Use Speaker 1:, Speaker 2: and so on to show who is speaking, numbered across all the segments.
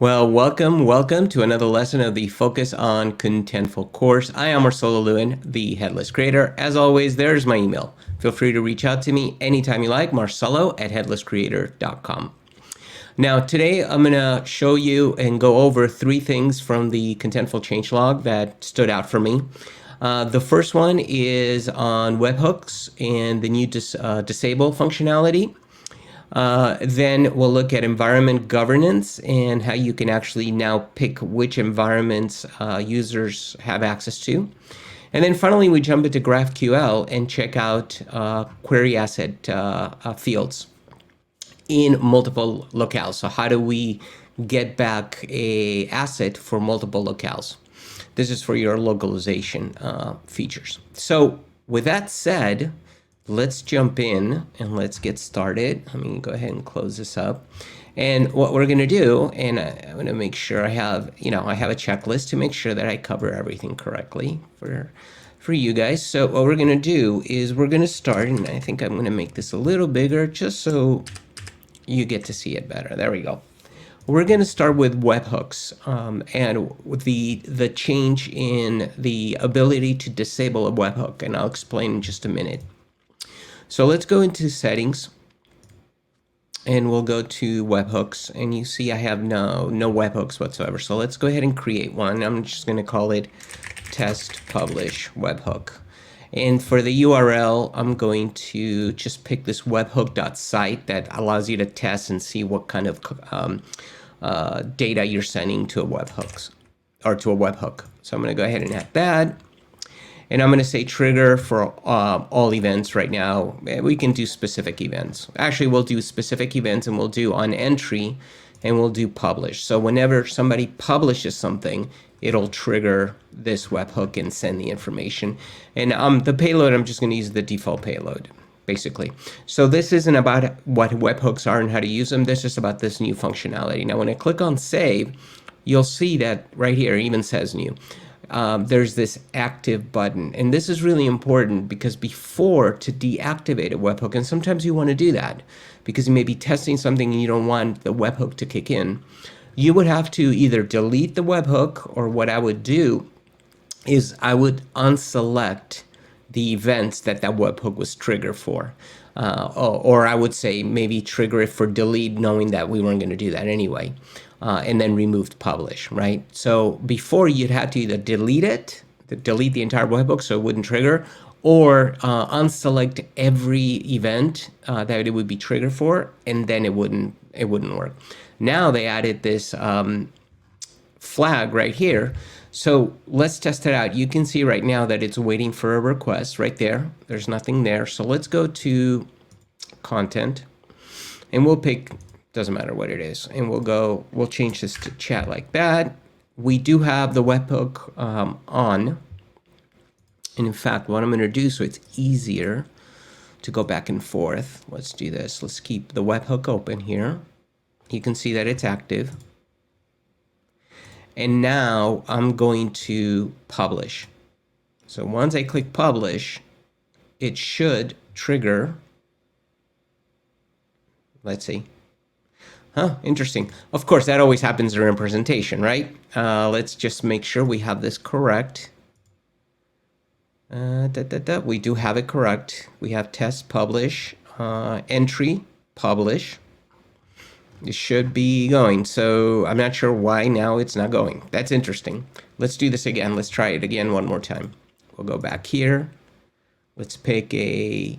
Speaker 1: Well, welcome to another lesson of the Focus on Contentful course. I am Marcelo Lewin, the Headless creator. As always, there's my email. Feel free to reach out to me anytime you like, marcelo@headlesscreator.com. Now, today I'm going to show you and go over three things from the Contentful Changelog that stood out for me. The first one is on webhooks and the new disable functionality. Then we'll look at environment governance and how you can actually now pick which environments users have access to. And then finally, we jump into GraphQL and check out query asset fields in multiple locales. So how do we get back a asset for multiple locales? This is for your localization features. So with that said, let's jump in and let's get started. Let me go ahead and close this up. And what we're going to do, and I'm going to make sure I have, I have a checklist to make sure that I cover everything correctly for you guys. So what we're going to do is we're going to start, and I think I'm going to make this a little bigger just so you get to see it better. There we go. We're going to start with webhooks and the change in the ability to disable a webhook, and I'll explain in just a minute. So let's go into settings and we'll go to webhooks, and you see I have no webhooks whatsoever. So let's go ahead and create one. I'm just going to call it test publish webhook. And for the URL, I'm going to just pick this webhook.site that allows you to test and see what kind of data you're sending to a webhooks or to a webhook. So I'm going to go ahead and add that. And I'm going to say trigger for all events right now. We can do specific events. Actually, we'll do specific events and we'll do on entry and we'll do publish. So whenever somebody publishes something, it'll trigger this webhook and send the information. And the payload, I'm just going to use the default payload, basically. So this isn't about what webhooks are and how to use them. This is about this new functionality. Now, when I click on save, you'll see that right here, it even says new. There's this active button, and this is really important because before, to deactivate a webhook, and sometimes you want to do that because you may be testing something and you don't want the webhook to kick in, you would have to either delete the webhook, or what I would do is I would unselect the events that webhook was triggered for. Or I would say maybe trigger it for delete, knowing that we weren't going to do that anyway. And then removed publish, right? So before, you'd have to either delete the entire webhook so it wouldn't trigger, or unselect every event that it would be triggered for, and then it wouldn't work. Now they added this flag right here. So let's test it out. You can see right now that it's waiting for a request right there. There's nothing there. So let's go to content and we'll pick, doesn't matter what it is, and we'll change this to chat like that. We do have the webhook on. And in fact, what I'm going to do so it's easier to go back and forth, let's do this. Let's keep the webhook open here. You can see that it's active. And now I'm going to publish. So once I click publish, it should trigger. Let's see. Huh, interesting. Of course, that always happens during a presentation, right? Let's just make sure we have this correct. We do have it correct. We have test publish, entry publish. It should be going. So I'm not sure why now it's not going. That's interesting. Let's do this again. Let's try it again one more time. We'll go back here. Let's pick we'll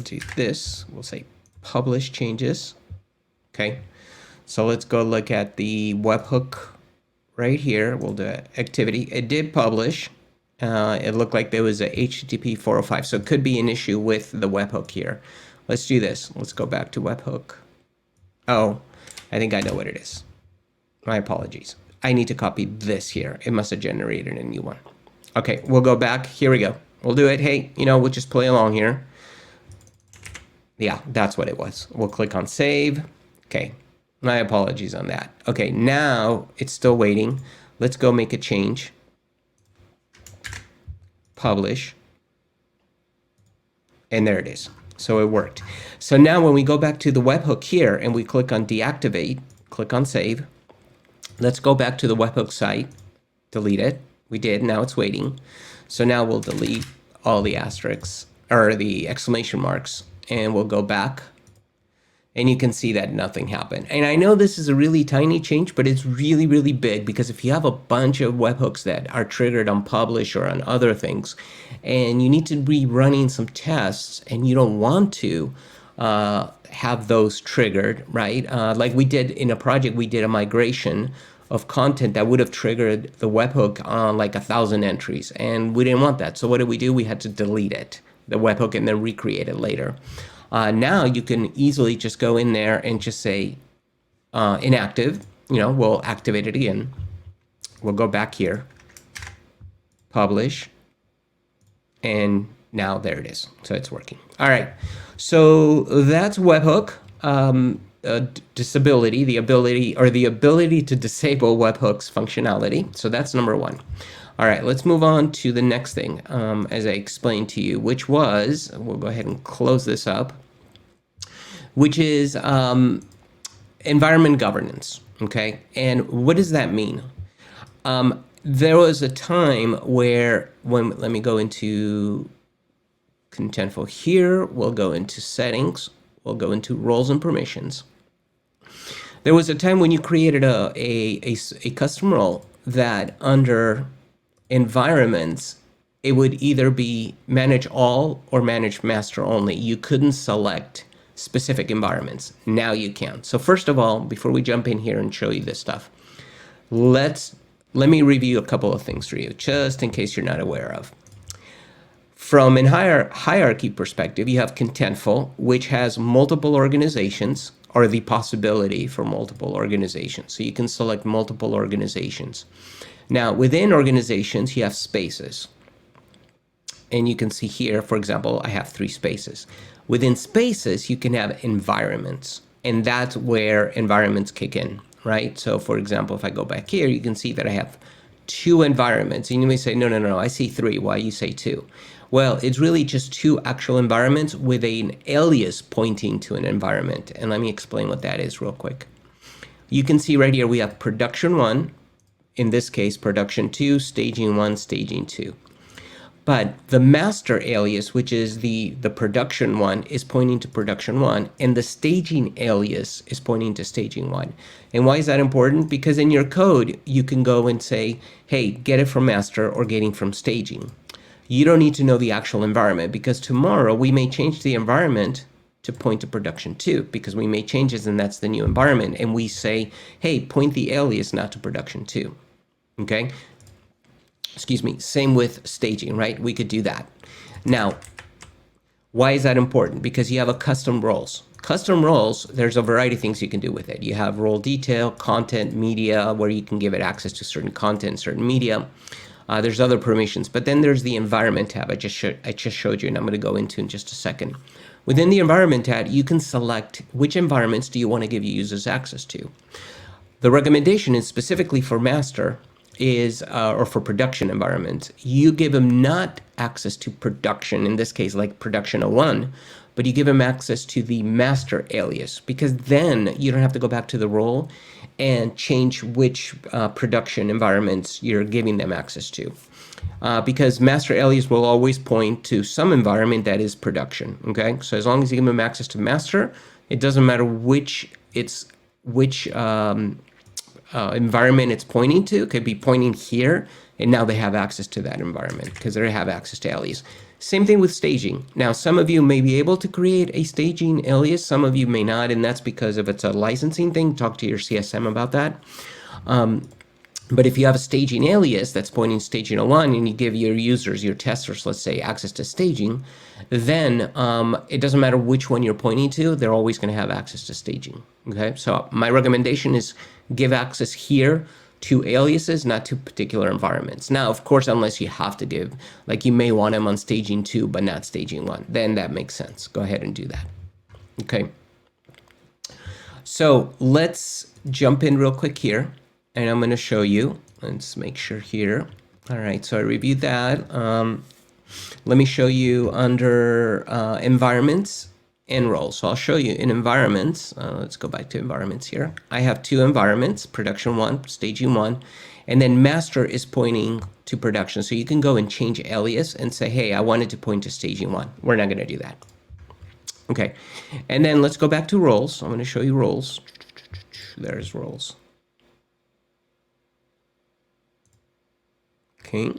Speaker 1: do this. We'll say publish changes. Okay. So let's go look at the webhook right here. We'll do activity. It did publish. It looked like there was a HTTP 405. So it could be an issue with the webhook here. Let's do this. Let's go back to webhook. Oh, I think I know what it is. My apologies. I need to copy this here. It must have generated a new one. Okay, we'll go back. Here we go. We'll do it. Hey, we'll just play along here. Yeah, that's what it was. We'll click on save. Okay, my apologies on that. Okay, now it's still waiting. Let's go make a change. Publish. And there it is. So it worked. So now when we go back to the webhook here and we click on deactivate, click on save. Let's go back to the webhook site, delete it. We did, now it's waiting. So now we'll delete all the asterisks or the exclamation marks, and we'll go back. And you can see that nothing happened. And I know this is a really tiny change, but it's really, really big, because if you have a bunch of webhooks that are triggered on publish or on other things, and you need to be running some tests and you don't want to have those triggered, right? Like we did in a project, we did a migration of content that would have triggered the webhook on like 1,000 entries, and we didn't want that. So what did we do? We had to delete it, the webhook, and then recreate it later. Now you can easily just go in there and just say inactive. We'll activate it again. We'll go back here, publish, and now there it is. So it's working. All right. So that's webhook disability, the ability to disable webhooks functionality. So that's number one. All right, let's move on to the next thing, as I explained to you, which was, we'll go ahead and close this up, which is environment governance, okay? And what does that mean? There was a time where, let me go into Contentful here, we'll go into settings, we'll go into roles and permissions. There was a time when you created a custom role that under environments, it would either be manage all or manage master only. You couldn't select specific environments. Now you can. So first of all, before we jump in here and show you this stuff, let me review a couple of things for you, just in case you're not aware of. From a hierarchy perspective, you have Contentful, which has multiple organizations, or the possibility for multiple organizations. So you can select multiple organizations. Now, within organizations, you have spaces. And you can see here, for example, I have 3 spaces. Within spaces, you can have environments. And that's where environments kick in, right? So, for example, if I go back here, you can see that I have 2 environments. And you may say, no, I see 3. Why you say 2? Well, it's really just 2 actual environments with an alias pointing to an environment. And let me explain what that is real quick. You can see right here, we have production 1, in this case, production 2, staging 1, staging 2. But the master alias, which is the production 1, is pointing to production 1, and the staging alias is pointing to staging 1. And why is that important? Because in your code, you can go and say, hey, get it from master or getting from staging. You don't need to know the actual environment, because tomorrow we may change the environment to point to production 2, because we made changes and that's the new environment. And we say, hey, point the alias not to production 2. Okay? Excuse me. Same with staging, right? We could do that. Now, why is that important? Because you have a custom roles. Custom roles, there's a variety of things you can do with it. You have role detail, content, media, where you can give it access to certain content, certain media. There's other permissions, but then there's the environment tab I just showed you, and I'm going to go into in just a second. Within the environment tab, you can select which environments do you want to give your users access to. The recommendation is specifically for master is, or for production environments, you give them not access to production, in this case, like production 01, but you give them access to the master alias, because then you don't have to go back to the role and change which production environments you're giving them access to. Because master alias will always point to some environment that is production, okay? So as long as you give them access to master, it doesn't matter which environment it's pointing to. It could be pointing here, and now they have access to that environment because they have access to alias. Same thing with staging. Now, some of you may be able to create a staging alias, some of you may not, and that's because if it's a licensing thing, talk to your CSM about that. But if you have a staging alias that's pointing staging 01 and you give your users, your testers, let's say, access to staging, then it doesn't matter which one you're pointing to, they're always going to have access to staging. Okay, so my recommendation is give access here to aliases, not to particular environments. Now, of course, unless you have to give, like you may want them on staging 2, but not staging 1, then that makes sense. Go ahead and do that. Okay. So let's jump in real quick here, and I'm going to show you. Let's make sure here. All right, so I reviewed that. Let me show you under environments and roles. So I'll show you in environments. Let's go back to environments here. I have two environments, production 1, staging 1, and then master is pointing to production. So you can go and change alias and say, hey, I wanted to point to staging 1. We're not going to do that. Okay, and then let's go back to roles. I'm going to show you roles. There's roles. Okay.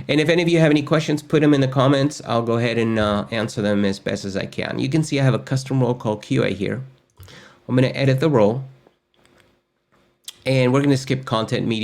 Speaker 1: And if any of you have any questions, put them in the comments. I'll go ahead and answer them as best as I can. You can see I have a custom role called QA here. I'm going to edit the role. And we're going to skip content media.